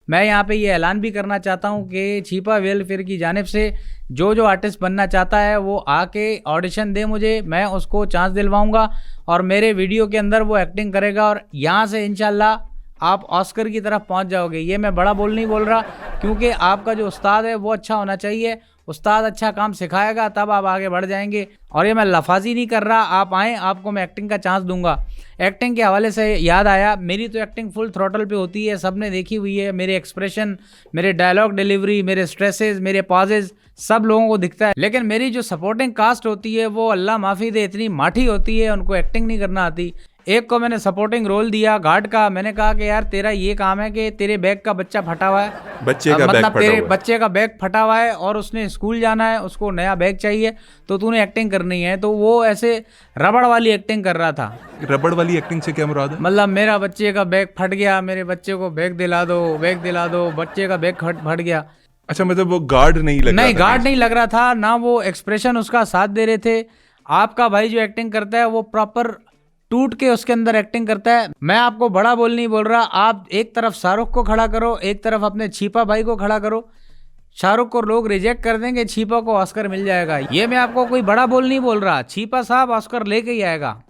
मैं यहाँ पे ये ऐलान भी करना चाहता हूँ कि छिपा वेलफेयर की जानिब से जो आर्टिस्ट बनना चाहता है वो आके ऑडिशन दे मुझे, मैं उसको चांस दिलवाऊंगा और मेरे वीडियो के अंदर वो एक्टिंग करेगा और यहाँ से इंशाल्लाह आप ऑस्कर की तरफ पहुँच जाओगे। ये मैं बड़ा नहीं बोल रहा, क्योंकि आपका जो उस्ताद है वो अच्छा होना चाहिए। उस्ताद अच्छा काम सिखाएगा तब आप आगे बढ़ जाएंगे। और ये मैं लफाजी नहीं कर रहा, आप आएँ, आपको मैं एक्टिंग का चांस दूंगा। एक्टिंग के हवाले से याद आया, मेरी तो एक्टिंग फुल थ्रोटल पे होती है, सबने देखी हुई है। मेरे एक्सप्रेशन, मेरे डायलॉग डिलीवरी, मेरे स्ट्रेसेस, मेरे पॉजेज सब लोगों को दिखता है। लेकिन मेरी जो सपोर्टिंग कास्ट होती है वो अल्लाह माफ़ी दे इतनी माठी होती है, उनको एक्टिंग नहीं करना आती। एक को मैंने सपोर्टिंग रोल दिया गार्ड का, मैंने कहा कि यार तेरा ये काम है कि तेरे बैग का बच्चा फटा हुआ है, तेरे बच्चे का बैग फटा हुआ है और उसने स्कूल जाना है, उसको नया बैग चाहिए, तो तूने एक्टिंग करनी है। तो वो ऐसे रबड़ वाली एक्टिंग कर रहा था। रबड़ वाली एक्टिंग से क्या मुराद है? मतलब मेरा बच्चे का बैग फट गया, मेरे बच्चे को बैग दिला दो, बैग दिला दो, बच्चे का बैग फट गया। अच्छा, मतलब वो गार्ड नहीं लग रहा था? नहीं, गार्ड नहीं लग रहा था, ना वो एक्सप्रेशन उसका साथ दे रहे थे। आपका भाई जो एक्टिंग करता है वो प्रॉपर टूट के उसके अंदर एक्टिंग करता है। मैं आपको बड़ा नहीं बोल रहा, आप एक तरफ शाहरुख को खड़ा करो, एक तरफ अपने छिपा भाई को खड़ा करो। शाहरुख को लोग रिजेक्ट कर देंगे, छिपा को ऑस्कर मिल जाएगा। ये मैं आपको कोई बड़ा नहीं बोल रहा, छिपा साहब ऑस्कर लेके ही आएगा।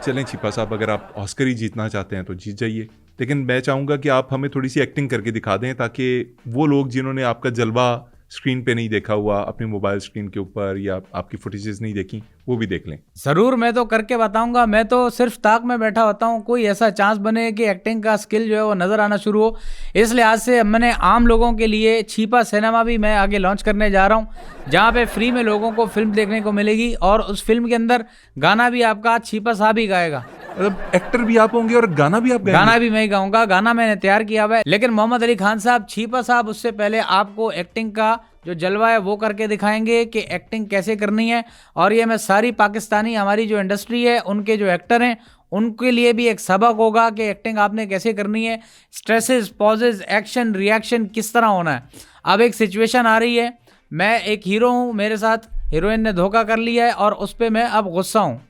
चलें छिपा साहब, अगर आप ऑस्कर ही जीतना चाहते हैं तो जीत जाइए, लेकिन मैं चाहूँगा कि आप हमें थोड़ी सी एक्टिंग करके दिखा दें ताकि वो लोग जिन्होंने आपका जलवा स्क्रीन पे नहीं देखा हुआ, अपने मोबाइल स्क्रीन के ऊपर, या आपकी फुटेजेस नहीं देखी, वो भी देख लें। ज़रूर, मैं तो करके बताऊंगा। मैं तो सिर्फ ताक में बैठा होता हूँ, कोई ऐसा चांस बने कि एक्टिंग का स्किल जो है वो नज़र आना शुरू हो। इस लिहाज से मैंने आम लोगों के लिए छिपा सिनेमा भी मैं आगे लॉन्च करने जा रहा हूँ, जहाँ पे फ्री में लोगों को फिल्म देखने को मिलेगी और उस फिल्म के अंदर गाना भी आपका छिपा साहब ही गाएगा। मतलब एक्टर भी आप होंगे और गाना भी आप गाएंगे? गाना भी मैं ही गाऊंगा, गाना मैंने तैयार किया हुआ है। लेकिन मोहम्मद अली खान साहब, छिपा साहब उससे पहले आपको एक्टिंग का जो जलवा है वो करके दिखाएंगे कि एक्टिंग कैसे करनी है। और ये मैं सारी पाकिस्तानी हमारी जो इंडस्ट्री है उनके जो एक्टर हैं उनके लिए भी एक सबक होगा कि एक्टिंग आपने कैसे करनी है, स्ट्रेसेस, पॉजेज, एक्शन, रिएक्शन किस तरह होना है। अब एक सिचुएशन आ रही है, मैं एक हीरो हूँ, मेरे साथ हीरोइन ने धोखा कर लिया है और उस पर मैं अब गुस्सा हूँ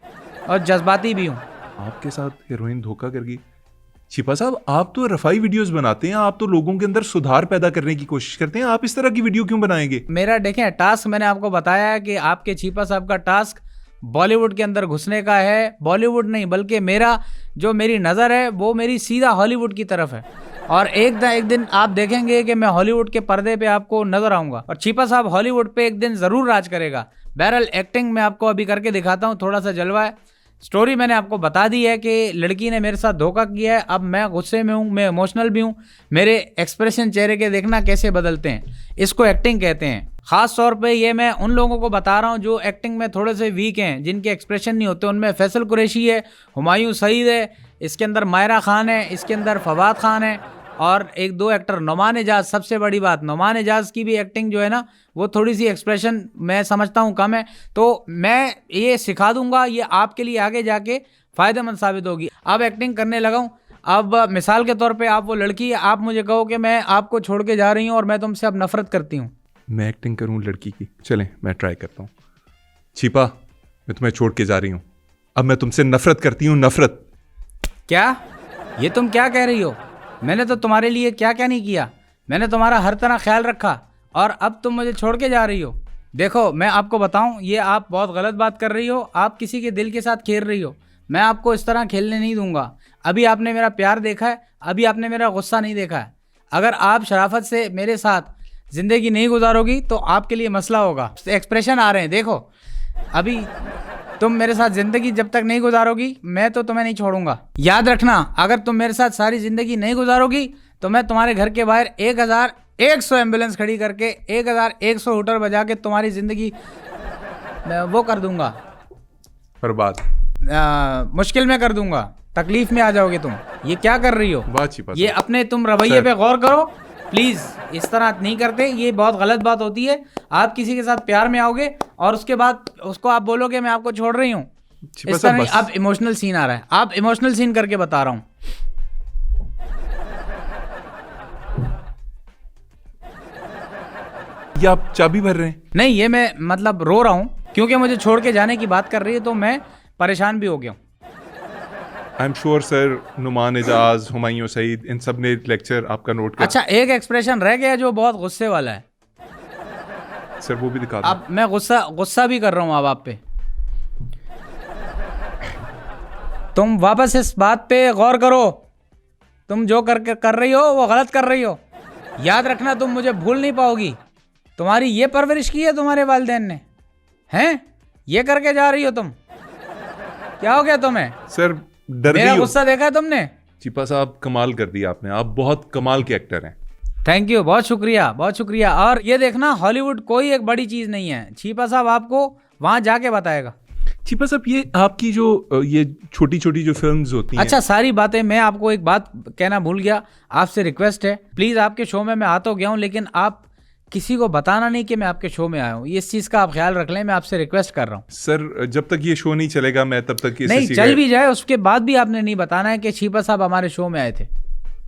और जज्बाती भी हूँ। आपके साथ हीरोइन धोखा कर गई? छिपा साहब, आप तो रफाई वीडियोस बनाते हैं, आप तो लोगों के अंदर सुधार पैदा करने की कोशिश करते हैं, आप इस तरह की वीडियो क्यों बनाएंगे? मेरा देखें टास्क, मैंने आपको बताया है कि आपके छिपा साहब का टास्क बॉलीवुड के अंदर घुसने का है। बॉलीवुड नहीं बल्कि मेरी नज़र है वो मेरी सीधा हॉलीवुड की तरफ है। और एक दिन आप देखेंगे कि मैं हॉलीवुड के पर्दे पे आपको नजर आऊंगा और छिपा साहब हॉलीवुड पे एक दिन ज़रूर राज करेगा। बहरहाल एक्टिंग मैं आपको अभी करके दिखाता हूँ, थोड़ा सा जलवा है। स्टोरी मैंने आपको बता दी है कि लड़की ने मेरे साथ धोखा किया है। अब मैं गुस्से में हूँ, मैं इमोशनल भी हूँ, मेरे एक्सप्रेशन चेहरे के देखना कैसे बदलते हैं, इसको एक्टिंग कहते हैं। ख़ास तौर पे ये मैं उन लोगों को बता रहा हूँ जो एक्टिंग में थोड़े से वीक हैं, जिनके एक्सप्रेशन नहीं होते। उनमें फैसल कुरैशी है, हुमायूं सईद है, इसके अंदर मायरा खान है, इसके अंदर फवाद खान है और एक दो एक्टर नुमान एजाज। सबसे बड़ी बात, नुमान एजाज की भी एक्टिंग जो है ना वो थोड़ी सी एक्सप्रेशन मैं समझता हूँ कम है, तो मैं ये सिखा दूंगा, ये आपके लिए आगे जाके फ़ायदेमंद साबित होगी। अब एक्टिंग करने लगा हूँ। अब मिसाल के तौर पे आप वो लड़की, आप मुझे कहो कि मैं आपको छोड़ के जा रही हूँ और मैं तुमसे अब नफरत करती हूँ। मैं एक्टिंग करूँ लड़की की? चलें मैं ट्राई करता हूँ। छिपा, मैं तुम्हें छोड़ के जा रही हूँ, अब मैं तुमसे नफरत करती हूँ। नफरत? क्या? ये तुम क्या कह रही हो? मैंने तो तुम्हारे लिए क्या क्या नहीं किया, मैंने तुम्हारा हर तरह ख्याल रखा और अब तुम मुझे छोड़ के जा रही हो। देखो मैं आपको बताऊं, ये आप बहुत गलत बात कर रही हो, आप किसी के दिल के साथ खेल रही हो। मैं आपको इस तरह खेलने नहीं दूंगा। अभी आपने मेरा प्यार देखा है, अभी आपने मेरा गुस्सा नहीं देखा है। अगर आप शराफत से मेरे साथ ज़िंदगी नहीं गुजारोगी तो आपके लिए मसला होगा। एक्सप्रेशन आ रहे हैं देखो, अभी तुम मेरे साथ ज़िंदगी जब तक नहीं गुजारोगी मैं तो तुम्हें नहीं छोड़ूंगा। याद रखना, अगर तुम मेरे साथ सारी ज़िंदगी नहीं गुजारोगी तो मैं तुम्हारे घर के बाहर 1100 एम्बुलेंस खड़ी करके 1100 हूटर बजा के तुम्हारी ज़िंदगी वो कर दूंगा, बर्बाद, मुश्किल में कर दूंगा, तकलीफ में आ जाओगे तुम। ये क्या कर रही हो? ये अपने तुम रवैये पे गौर करो प्लीज़, इस तरह नहीं करते, ये बहुत गलत बात होती है। आप किसी के साथ प्यार में आओगे और उसके बाद उसको आप बोलोगे मैं आपको छोड़ रही हूँ, इस तरह। अब इमोशनल सीन आ रहा है, आप इमोशनल सीन करके बता रहा हूँ। ये आप चाबी भर रहे हैं? नहीं, ये मैं मतलब रो रहा हूँ क्योंकि मुझे छोड़ के जाने की बात कर रही है तो मैं परेशान भी हो गया हूँ। I am sure sir Numan Ejaz, Humayun Saeed, इन सब ने लेक्चर आपका नोट कर। अच्छा, एक एक्सप्रेशन रह गया जो बहुत गुस्से वाला है। सर वो भी दिखा दो। अब मैं गुस्सा भी कर रहा हूँ अब आप पे। तुम वापस इस बात पे गौर करो, तुम जो कर रही हो वो गलत कर रही हो। याद रखना, तुम मुझे भूल नहीं पाओगी। तुम्हारी ये परवरिश की है तुम्हारे वालिदैन ने, हैं? ये करके जा रही हो तुम। क्या हो गया तुम्हें? सर डर मेरा गई हो। गुस्सा देखा है तुमने? चीपा साहब कमाल कर दिया आपने, आप बहुत कमाल के एक्टर हैं। थैंक यू, बहुत शुक्रिया, बहुत शुक्रिया। और ये देखना, हॉलीवुड कोई एक बड़ी चीज़ नहीं है। छीपा साहब आपको वहाँ जाके बताएगा। चीपा साहब ये आपकी जो ये छोटी छोटी जो फिल्म्स होती हैं। अच्छा, सारी बातें मैं आपको एक बात कहना भूल गया, आपसे रिक्वेस्ट है प्लीज़, आपके शो में मैं आ तो गया हूँ लेकिन आप किसी को बताना नहीं कि मैं आपके शो में आया हूँ। इस चीज़ का आप ख्याल रख लें, मैं आपसे रिक्वेस्ट कर रहा हूँ। सर जब तक ये शो नहीं चलेगा मैं तब तक नहीं, चल भी जाए उसके बाद भी आपने नहीं बताना है कि छीपा साहब हमारे शो में आए थे।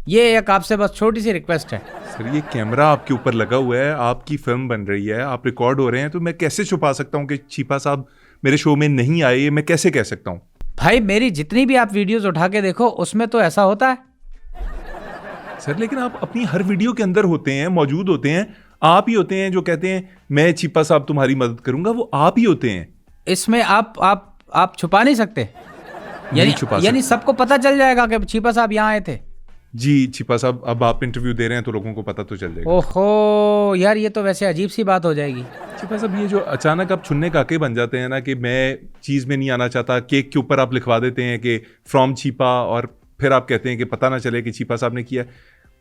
ये एक आपसे बस छोटी सी रिक्वेस्ट है। सर ये कैमरा आपके ऊपर लगा हुआ है, आपकी फिल्म बन रही है, आप रिकॉर्ड हो रहे हैं, तो मैं कैसे छुपा सकता हूँ कि छीपा साहब मेरे शो में नहीं आए? ये मैं कैसे कह सकता हूँ? भाई मेरी जितनी भी आप वीडियोस उठा के देखो उसमें तो ऐसा होता है। सर लेकिन आप अपनी हर वीडियो के अंदर होते हैं, मौजूद होते हैं, आप ही होते हैं जो कहते हैं मैं छीपा साहब तुम्हारी मदद करूंगा, वो आप ही होते हैं। इसमें आप छुपा नहीं सकते? यानी सबको पता चल जाएगा कि छीपा साहब यहाँ आए थे। जी छीपा साहब, अब आप इंटरव्यू दे रहे हैं तो लोगों को पता तो चल जाएगा। ओहो यार, ये तो वैसे अजीब सी बात हो जाएगी। छीपा साहब ये जो अचानक आप छुन्ने काके बन जाते हैं ना कि मैं चीज़ में नहीं आना चाहता, केक के ऊपर आप लिखवा देते हैं कि फ्रॉम छीपा, और फिर आप कहते हैं कि पता ना चले कि छीपा साहब ने किया।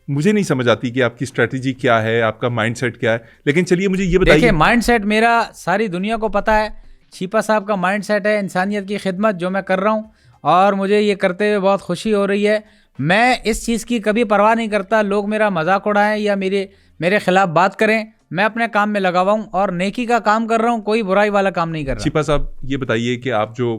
मुझे नहीं समझ आती कि आपकी स्ट्रेटजी क्या है, आपका माइंडसेट क्या है। लेकिन चलिए मुझे ये बताइए। देखिए, माइंडसेट मेरा सारी दुनिया को पता है। छीपा साहब का माइंडसेट है इंसानियत की खिदमत, जो मैं कर रहा हूँ, और मुझे ये करते हुए बहुत खुशी हो रही है। मैं इस चीज़ की कभी परवाह नहीं करता लोग मेरा मजाक उड़ाएं या मेरे खिलाफ बात करें। मैं अपने काम में लगा हुआ हूँ और नेकी का काम कर रहा हूँ, कोई बुराई वाला काम नहीं कर रहा। छीपा साहब ये बताइए कि आप जो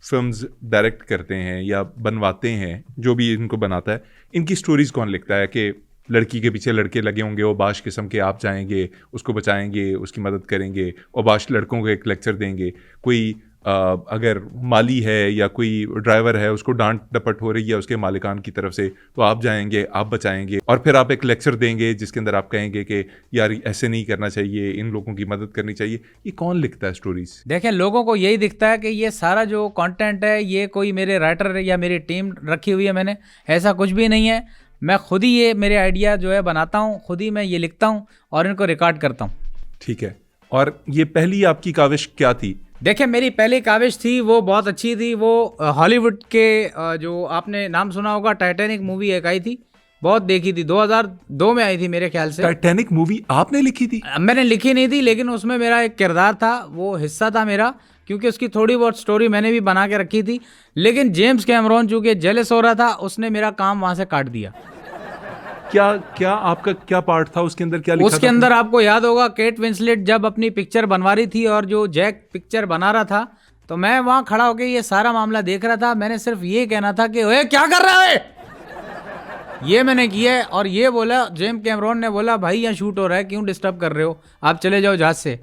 फिल्म्स डायरेक्ट करते हैं या बनवाते हैं, जो भी इनको बनाता है, इनकी स्टोरीज कौन लिखता है? कि लड़की के पीछे लड़के लगे होंगे, वो बाश किस्म के, आप जाएंगे उसको बचाएंगे, उसकी मदद करेंगे, और बाश लड़कों को एक लेक्चर देंगे। कोई अगर माली है या कोई ड्राइवर है, उसको डांट डपट हो रही है उसके मालिकान की तरफ से, तो आप जाएंगे, आप बचाएंगे, और फिर आप एक लेक्चर देंगे जिसके अंदर आप कहेंगे कि यार ऐसे नहीं करना चाहिए, इन लोगों की मदद करनी चाहिए। ये कौन लिखता है स्टोरीज? देखें, लोगों को यही दिखता है कि ये सारा जो कंटेंट है ये कोई मेरे राइटर या मेरी टीम रखी हुई है। मैंने ऐसा कुछ भी नहीं है। मैं खुद ही ये मेरे आइडिया जो है बनाता हूँ, खुद ही मैं ये लिखता हूँ और इनको रिकॉर्ड करता हूँ। ठीक है। और ये पहली आपकी काविश क्या थी? देखिए, मेरी पहली काविश थी, वो बहुत अच्छी थी। वो हॉलीवुड के जो आपने नाम सुना होगा, टाइटैनिक मूवी एक आई थी, बहुत देखी थी, 2002 में आई थी मेरे ख्याल से। टाइटैनिक मूवी आपने लिखी थी? मैंने लिखी नहीं थी, लेकिन उसमें मेरा एक किरदार था, वो हिस्सा था मेरा, क्योंकि उसकी थोड़ी बहुत स्टोरी मैंने भी बना के रखी थी। लेकिन जेम्स कैमरॉन चूंकि जेलस हो रहा था, उसने मेरा काम वहां से काट दिया। क्या आपका क्या पार्ट था उसके अंदर? क्या लिखा उसके था अंदर आपको याद होगा, केट विंसलेट जब अपनी पिक्चर बनवा रही थी और जो जैक पिक्चर बना रहा था, तो मैं वहां खड़ा होकर ये सारा मामला देख रहा था। मैंने सिर्फ ये कहना था कि ओए क्या कर रहा है, ये मैंने किया। और ये बोला, जेम्स कैमरॉन ने बोला, भाई यहाँ शूट हो रहा है, क्यों डिस्टर्ब कर रहे हो, आप चले जाओ जहाज से,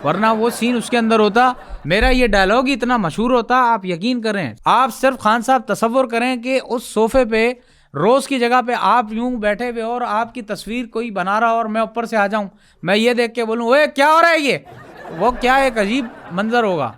वरना वो सीन उसके अंदर होता, मेरा ये डायलॉग ही इतना मशहूर होता। आप यकीन करें, आप सिर्फ खान साहब तसव्वुर करें कि उस सोफे पे रोज की जगह पे आप यूं बैठे हुए और आपकी तस्वीर कोई बना रहा और मैं ऊपर से आ जाऊं, मैं ये देख के बोलूं ओए क्या हो रहा है, ये वो क्या एक अजीब मंजर होगा।